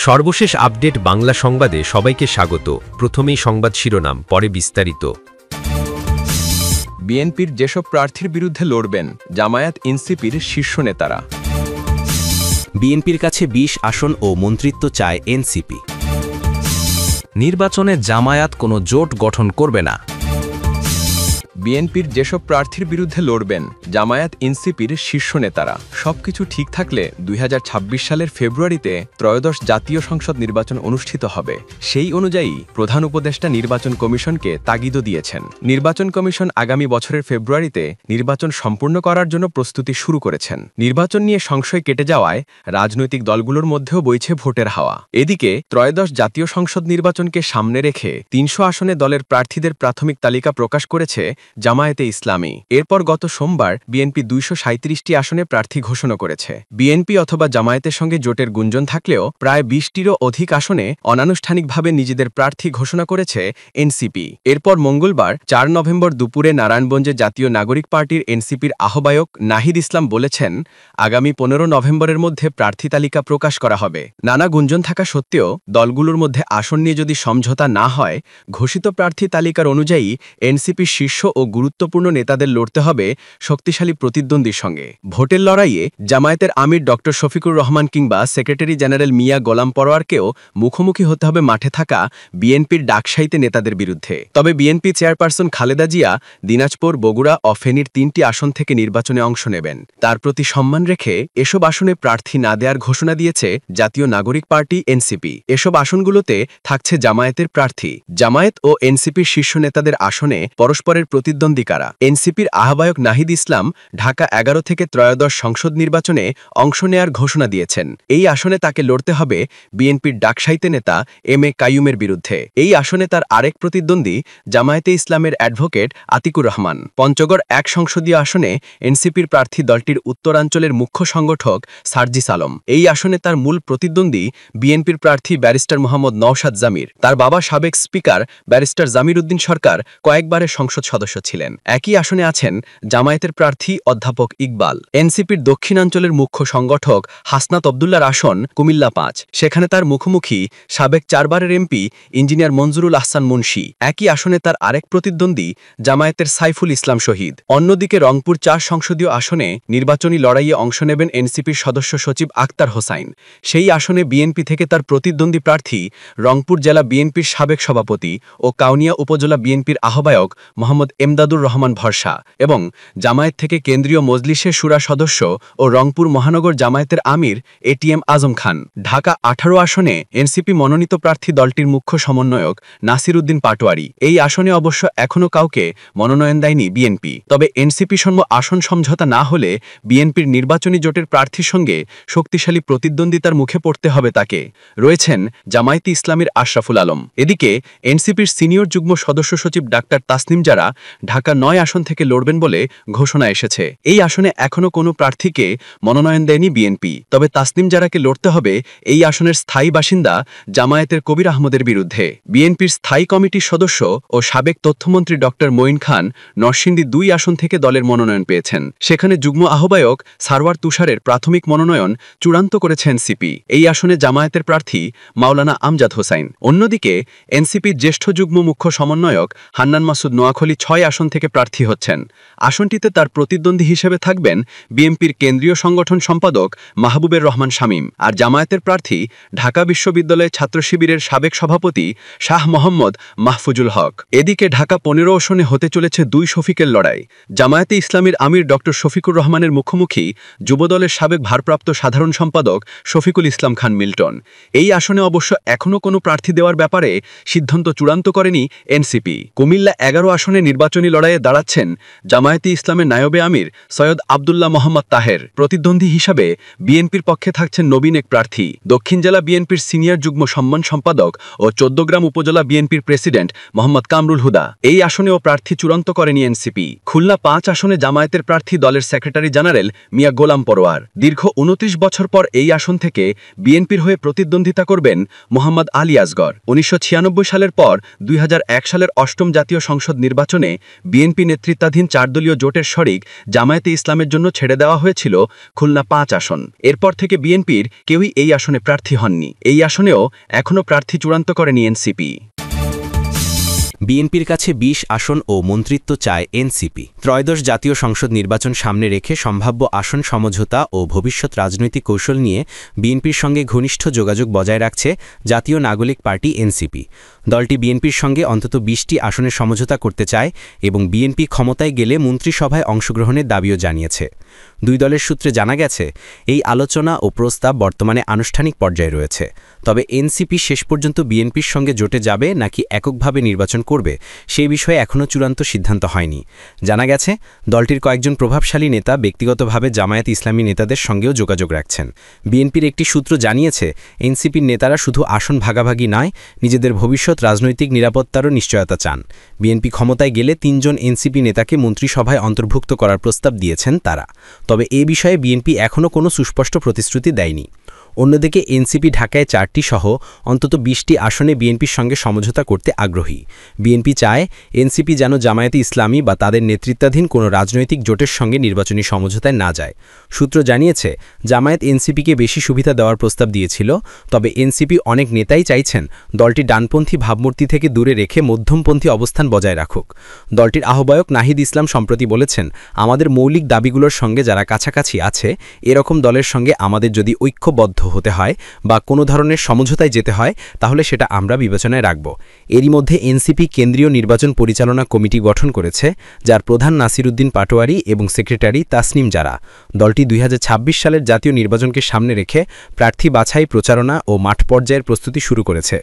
সর্বশেষ আপডেট বাংলা সংবাদে সবাইকে স্বাগত। প্রথমেই সংবাদ শিরোনাম, পরে বিস্তারিত। বিএনপির যেসব প্রার্থীর বিরুদ্ধে লড়বেন জামায়াত এনসিপির শীর্ষ নেতারা। বিএনপির কাছে ২০ আসন ও মন্ত্রিত্ব চায় এনসিপি। নির্বাচনে জামায়াত কোনো জোট গঠন করবে না। বিএনপির যেসব প্রার্থীর বিরুদ্ধে লড়বেন জামায়াত এনসিপির শীর্ষ নেতারা। সবকিছু ঠিক থাকলে ২০২৬ সালের ফেব্রুয়ারিতে ত্রয়োদশ জাতীয় সংসদ নির্বাচন অনুষ্ঠিত হবে। সেই অনুযায়ী প্রধান উপদেষ্টা নির্বাচন কমিশনকে তাগিদও দিয়েছেন। নির্বাচন কমিশন আগামী বছরের ফেব্রুয়ারিতে নির্বাচন সম্পূর্ণ করার জন্য প্রস্তুতি শুরু করেছেন। নির্বাচন নিয়ে সংশয় কেটে যাওয়ায় রাজনৈতিক দলগুলোর মধ্যেও বইছে ভোটের হাওয়া। এদিকে ত্রয়োদশ জাতীয় সংসদ নির্বাচনকে সামনে রেখে ৩০০ আসনে দলের প্রার্থীদের প্রাথমিক তালিকা প্রকাশ করেছে জামায়াতে ইসলামী। এরপর গত সোমবার বিএনপি ২৩৭টি আসনে প্রার্থী ঘোষণা করেছে। বিএনপি অথবা জামায়াতের সঙ্গে জোটের গুঞ্জন থাকলেও প্রায় ২০টিরও অধিক আসনে অনানুষ্ঠানিকভাবে নিজেদের প্রার্থী ঘোষণা করেছে এনসিপি। এরপর মঙ্গলবার ৪ নভেম্বর দুপুরে নারায়ণগঞ্জে জাতীয় নাগরিক পার্টির এনসিপির আহ্বায়ক নাহিদ ইসলাম বলেছেন, আগামী ১৫ নভেম্বরের মধ্যে প্রার্থী তালিকা প্রকাশ করা হবে। নানা গুঞ্জন থাকা সত্ত্বেও দলগুলোর মধ্যে আসন নিয়ে যদি সমঝোতা না হয়, ঘোষিত প্রার্থী তালিকার অনুযায়ী এনসিপির শীর্ষ ও গুরুত্বপূর্ণ নেতাদের লড়তে হবে শক্তিশালী প্রতিদ্বন্দ্বীর সঙ্গে। ভোটের লড়াইয়ে জামায়াতের আমির ড শফিকুর রহমান কিংবা সেক্রেটারি জেনারেল মিয়া গোলাম পরোয়ারকেও মুখোমুখি হতে হবে মাঠে থাকা বিএনপির ডাকসাইতে নেতাদের বিরুদ্ধে। তবে বিএনপি চেয়ারপারসন খালেদা জিয়া দিনাজপুর, বগুড়া ও ফেনীর ৩টি আসন থেকে নির্বাচনে অংশ নেবেন। তার প্রতি সম্মান রেখে এসব আসনে প্রার্থী না দেওয়ার ঘোষণা দিয়েছে জাতীয় নাগরিক পার্টি এনসিপি। এসব আসনগুলোতে থাকছে জামায়াতের প্রার্থী। জামায়াত ও এনসিপির শীর্ষ নেতাদের আসনে পরস্পরের প্রতিদ্বন্দ্বী কারা? এনসিপির আহ্বায়ক নাহিদ ইসলাম ঢাকা ১১ থেকে ত্রয়োদশ সংসদ নির্বাচনে অংশ নেয়ার ঘোষণা দিয়েছেন। এই আসনে তাকে লড়তে হবে বিএনপির ডাকসাইতে নেতা এম এ কাইয়ুমের বিরুদ্ধে। এই আসনে তার আরেক প্রতিদ্বন্দ্বী জামায়াতে ইসলামের অ্যাডভোকেট আতিকুর রহমান। পঞ্চগড় ১ সংসদীয় আসনে এনসিপির প্রার্থী দলটির উত্তরাঞ্চলের মুখ্য সংগঠক সার্জিস আলম। এই আসনে তার মূল প্রতিদ্বন্দ্বী বিএনপির প্রার্থী ব্যারিস্টার মোহাম্মদ নওশাদ জামির। তার বাবা সাবেক স্পিকার ব্যারিস্টার জামির উদ্দিন সরকার কয়েকবারের সংসদ সদস্য ছিলেন। একই আসনে আছেন জামায়াতের প্রার্থী অধ্যাপক ইকবাল। এনসিপির দক্ষিণাঞ্চলের মুখ্য সংগঠক হাসনাত আবদুল্লাহর আসন কুমিল্লা ৫। সেখানে তার মুখোমুখি সাবেক ৪ বারের এমপি ইঞ্জিনিয়ার মঞ্জুরুল আহসান মুন্সি। একই আসনে তার আরেক প্রতিদ্বন্দ্বী জামায়াতের সাইফুল ইসলাম শহীদ। অন্যদিকে রংপুর ৪ সংসদীয় আসনে নির্বাচনী লড়াইয়ে অংশ নেবেন এনসিপির সদস্য সচিব আক্তার হোসাইন। সেই আসনে বিএনপি থেকে তার প্রতিদ্বন্দ্বী প্রার্থী রংপুর জেলা বিএনপির সাবেক সভাপতি ও কাউনিয়া উপজেলা বিএনপির আহ্বায়ক মোহাম্মদ এমদাদুর রহমান ভরসা এবং জামায়াত থেকে কেন্দ্রীয় মজলিসের শুরা সদস্য ও রংপুর মহানগর জামায়াতের আমির এটিএম আজম খান। ঢাকা ১৮ আসনে এনসিপি মনোনীত প্রার্থী দলটির মুখ্য সমন্বয়ক নাসির উদ্দিন পাটোয়ারি। এই আসনে অবশ্য এখনও কাউকে মনোনয়ন দেয়নি বিএনপি। তবে এনসিপি সঙ্গে আসন সমঝোতা না হলে বিএনপির নির্বাচনী জোটের প্রার্থীর সঙ্গে শক্তিশালী প্রতিদ্বন্দ্বিতার মুখে পড়তে হবে তাকে। রয়েছেন জামায়াতে ইসলামীর আশরাফুল আলম। এদিকে এনসিপির সিনিয়র যুগ্ম সদস্য সচিব ডাক্তার তাসনিম জারা ঢাকা ৯ আসন থেকে লড়বেন বলে ঘোষণা এসেছে। এই আসনে এখনও কোনো প্রার্থীকে মনোনয়ন দেয়নি বিএনপি। তবে তাসনিম জারাকে লড়তে হবে এই আসনের স্থায়ী বাসিন্দা জামায়াতের কবির আহমদের বিরুদ্ধে। বিএনপির স্থায়ী কমিটির সদস্য ও সাবেক তথ্যমন্ত্রী ড মঈন খান নরসিংদী ২ আসন থেকে দলের মনোনয়ন পেয়েছেন। সেখানে যুগ্ম আহ্বায়ক সারওয়ার তুষারের প্রাথমিক মনোনয়ন চূড়ান্ত করেছে এনসিপি। এই আসনে জামায়াতের প্রার্থী মাওলানা আমজাদ হোসাইন। অন্যদিকে এনসিপির জ্যেষ্ঠ যুগ্ম মুখ্য সমন্বয়ক হান্নান মাসুদ নোয়াখালী ৬ আসন থেকে প্রার্থী হচ্ছেন। আসনটিতে তার প্রতিদ্বন্দ্বী হিসেবে থাকবেন বিএনপির কেন্দ্রীয় সংগঠন সম্পাদক মাহবুবের রহমান শামীম। আর জামায়াতের প্রার্থী ঢাকা বিশ্ববিদ্যালয় ছাত্র শিবিরের সাবেক সভাপতি শাহ মোহাম্মদ মাহফুজুল হক। এদিকে ঢাকা ১৫ আসনে হতে চলেছে ২ শফিকের লড়াই। জামায়াতে ইসলামীর আমির ড শফিকুর রহমানের মুখোমুখি যুবদলের সাবেক ভারপ্রাপ্ত সাধারণ সম্পাদক শফিকুল ইসলাম খান মিল্টন। এই আসনে অবশ্য এখনও কোনো প্রার্থী দেওয়ার ব্যাপারে সিদ্ধান্ত চূড়ান্ত করেনি এনসিপি। কুমিল্লা ১১ আসনে নির্বাচনী লড়াইয়ে দাঁড়াচ্ছেন জামায়াতে ইসলামের নায়বে আমির সৈয়দ আবদুল্লাহ মোহাম্মদ তাহের। প্রতিদ্বন্দ্বী হিসাবে বিএনপির পক্ষে থাকছেন নবীন এক প্রার্থী দক্ষিণ জেলা বিএনপির সিনিয়র যুগ্ম সম্মান সম্পাদক ও ১৪গ্রাম উপজেলা বিএনপির প্রেসিডেন্ট মোহাম্মদ কামরুল হুদা। এই আসনেও প্রার্থী চূড়ান্ত করেনি এনসিপি। খুলনা ৫ আসনে জামায়াতের প্রার্থী দলের সেক্রেটারি জেনারেল মিয়া গোলাম পরোয়ার। দীর্ঘ ২৯ বছর পর এই আসন থেকে বিএনপির হয়ে প্রতিদ্বন্দ্বিতা করবেন মোহাম্মদ আলী আসগর। ১৯৯৬ সালের পর ২০০১ সালের ৮ম জাতীয় সংসদ নির্বাচনে বিএনপি নেতৃত্বাধীন 4 দলীয় জোটের শরিক জামায়াতে ইসলামের জন্য ছেড়ে দেওয়া হয়েছিল খুলনা 5 আসন। এরপর থেকে বিএনপির কেউই এই আসনে প্রার্থী হননি। এই আসনেও এখনও প্রার্থী চূড়ান্ত করেনি এনসিপি। বিএনপির কাছে 20 আসন ও মন্ত্রিত্ব চায় এনসিপি। ত্রয়োদশ জাতীয় সংসদ নির্বাচন সামনে রেখে সম্ভাব্য আসন সমঝোতা ও ভবিষ্যৎ রাজনৈতিক কৌশল নিয়ে বিএনপির সঙ্গে ঘনিষ্ঠ যোগাযোগ বজায় রাখছে জাতীয় নাগরিক পার্টি এনসিপি। দলটি বিএনপির সঙ্গে অন্তত 20টি আসনের সমঝোতা করতে চায় এবং বিএনপি ক্ষমতায় গেলে মন্ত্রিসভায় অংশগ্রহণের দাবিও জানিয়েছে। দুই দলের সূত্রে জানা গেছে, এই আলোচনা ও প্রস্তাব বর্তমানে আনুষ্ঠানিক পর্যায়ে রয়েছে। তবে এনসিপি শেষ পর্যন্ত বিএনপির সঙ্গে জোটে যাবে নাকি এককভাবে নির্বাচন করবে সেই বিষয়ে এখনও চূড়ান্ত সিদ্ধান্ত হয়নি। জানা গেছে, দলটির কয়েকজন প্রভাবশালী নেতা ব্যক্তিগতভাবে জামায়াত ইসলামী নেতাদের সঙ্গেও যোগাযোগ রাখছেন। বিএনপির একটি সূত্র জানিয়েছে, এনসিপির নেতারা শুধু আসন ভাগাভাগি নয়, নিজেদের ভবিষ্যৎ রাজনৈতিক নিরাপত্তারও নিশ্চয়তা চান। বিএনপি ক্ষমতায় গেলে 3 জন এনসিপি নেতাকে মন্ত্রিসভায় অন্তর্ভুক্ত করার প্রস্তাব দিয়েছেন তারা। তবে এ বিষয়ে বিএনপি এখনও কোনো সুস্পষ্ট প্রতিশ্রুতি দেয়নি। অন্যদিকে এনসিপি ঢাকায় 4টি সহ অন্তত 20টি আসনে বিএনপির সঙ্গে সমঝোতা করতে আগ্রহী। বিএনপি চায় এনসিপি যেন জামায়াতে ইসলামী বা তাদের নেতৃত্বাধীন কোনো রাজনৈতিক জোটের সঙ্গে নির্বাচনী সমঝোতায় না যায়। সূত্র জানিয়েছে, জামায়াত এনসিপিকে বেশি সুবিধা দেওয়ার প্রস্তাব দিয়েছিল, তবে এনসিপি অনেক নেতাই চাইছেন দলটি ডানপন্থী ভাবমূর্তি থেকে দূরে রেখে মধ্যমপন্থী অবস্থান বজায় রাখুক। দলটির আহ্বায়ক নাহিদ ইসলাম সম্প্রতি বলেছেন, আমাদের মৌলিক দাবিগুলোর সঙ্গে যারা কাছাকাছি আছে, এরকম দলের সঙ্গে আমাদের যদি ঐক্যবদ্ধ হতে হয় বা কোনো ধরনের সমঝোতায় যেতে হয়, তাহলে সেটা আমরা বিবেচনায় রাখব। এরই মধ্যে এনসিপি কেন্দ্রীয় নির্বাচন পরিচালনা কমিটি গঠন করেছে, যার প্রধান নাসিরউদ্দিন পাটোয়ারি এবং সেক্রেটারি তাসনিম জারা। দলটি 2026 সালের জাতীয় নির্বাচনকে সামনে রেখে প্রার্থী বাছাই, প্রচারণা ও মাঠ পর্যায়ের প্রস্তুতি শুরু করেছে।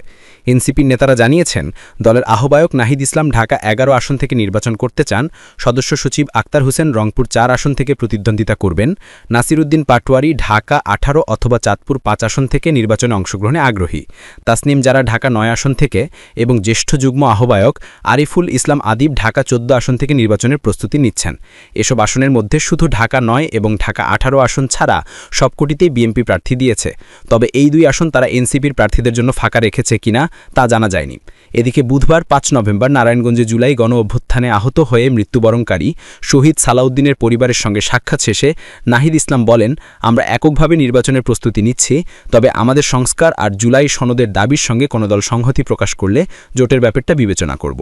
এনসিপির নেতারা জানিয়েছেন, দলের আহ্বায়ক নাহিদ ইসলাম ঢাকা 11 আসন থেকে নির্বাচন করতে চান, সদস্য সচিব আক্তার হোসেন রংপুর 4 আসন থেকে প্রতিদ্বন্দ্বিতা করবেন, নাসিরউদ্দিন পাটোয়ারি ঢাকা 18 অথবা চাঁদপুর 5 আসন থেকে নির্বাচনে অংশগ্রহণে আগ্রহী। তাসনিম যারা ঢাকা 9 আসন থেকে এবং জ্যেষ্ঠ যুগ্ম আহ্বায়ক আরিফুল ইসলাম আদিব ঢাকা 14 আসন থেকে নির্বাচনের প্রস্তুতি নিচ্ছেন। এসব আসনের মধ্যে শুধু ঢাকা 9 এবং ঢাকা 18 আসন ছাড়া সবকটিতেই বিএনপি প্রার্থী দিয়েছে। তবে এই 2 আসন তারা এনসিপির প্রার্থীদের জন্য ফাঁকা রেখেছে কিনা তা জানা যায়নি। এদিকে বুধবার 5 নভেম্বর নারায়ণগঞ্জে জুলাই গণ অভ্যুত্থানে আহত হয়ে মৃত্যুবরণকারী শহীদ সালাউদ্দিনের পরিবারের সঙ্গে সাক্ষাৎ শেষে নাহিদ ইসলাম বলেন, আমরা এককভাবে নির্বাচনের প্রস্তুতি নিচ্ছি, তবে আমাদের সংস্কার আর জুলাই সনদের দাবির সঙ্গে কোনো দল সংহতি প্রকাশ করলে জোটের ব্যাপারটা বিবেচনা করব।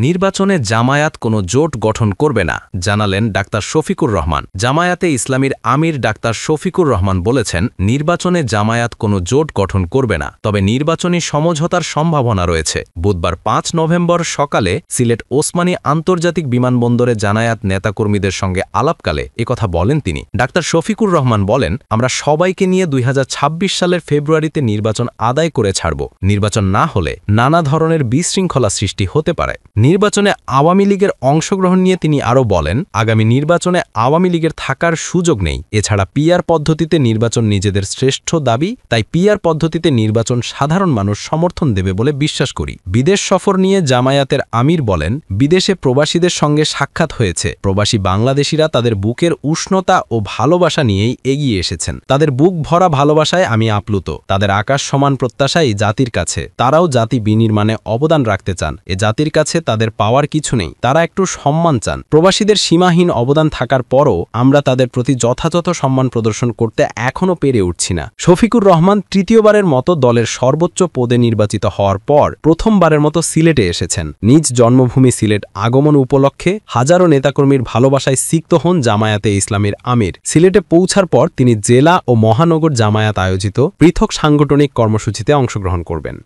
নির্বাচনে জামায়াত কোনো জোট গঠন করবে না, জানালেন ডাক্তার শফিকুর রহমান। জামায়াতে ইসলামীর আমির ডাক্তার শফিকুর রহমান বলেছেন, নির্বাচনে জামায়াত কোনো জোট গঠন করবে না, তবে নির্বাচনী সমঝোতার সম্ভাবনা রয়েছে। বুধবার 5 নভেম্বর সকালে সিলেট ওসমানী আন্তর্জাতিক বিমানবন্দরে জামায়াত নেতাকর্মীদের সঙ্গে আলাপকালে একথা বলেন তিনি। ডাক্তার শফিকুর রহমান বলেন, আমরা সবাইকে নিয়ে 2026 সালের ফেব্রুয়ারিতে নির্বাচন আদায় করে ছাড়ব। নির্বাচন না হলে নানা ধরনের বিশৃঙ্খলা সৃষ্টি হতে পারে। নির্বাচনে আওয়ামী লীগের অংশগ্রহণ নিয়ে তিনি আরও বলেন, আগামী নির্বাচনে আওয়ামী লীগের থাকার সুযোগ নেই। এছাড়া পিআর পদ্ধতিতে নির্বাচন নিজেদের শ্রেষ্ঠ দাবি, তাই পিআর পদ্ধতিতে নির্বাচন সাধারণ মানুষ সমর্থন দেবে বলে বিশ্বাস করি। বিদেশ সফর নিয়ে জামায়াতের আমির বলেন, বিদেশে প্রবাসীদের সঙ্গে সাক্ষাৎ হয়েছে। প্রবাসী বাংলাদেশিরা তাদের বুকের উষ্ণতা ও ভালোবাসা নিয়েই এগিয়ে এসেছেন। তাদের বুক ভরা ভালোবাসায় আমি আপ্লুত। তাদের আকাশ সমান প্রত্যাশাই জাতির কাছে। তারাও জাতি বিনির্মাণে অবদান রাখতে চান। এ জাতির কাছে তাদের পাওয়ার কিছু নেই, তারা একটু সম্মান চান। প্রবাসীদের সীমাহীন অবদান থাকার পরও আমরা তাদের প্রতি যথাযথ সম্মান প্রদর্শন করতে এখনও পেরে উঠছি না। শফিকুর রহমান তৃতীয়বারের মতো দলের সর্বোচ্চ পদে নির্বাচিত হওয়ার পর প্রথমবারের মতো সিলেটে এসেছেন। নিজ জন্মভূমি সিলেট আগমন উপলক্ষে হাজারো নেতাকর্মীর ভালোবাসায় সিক্ত হন জামায়াতে ইসলামীর আমির। সিলেটে পৌঁছার পর তিনি জেলা ও মহানগর জামায়াত আয়োজিত পৃথক সাংগঠনিক কর্মসূচিতে অংশগ্রহণ করবেন।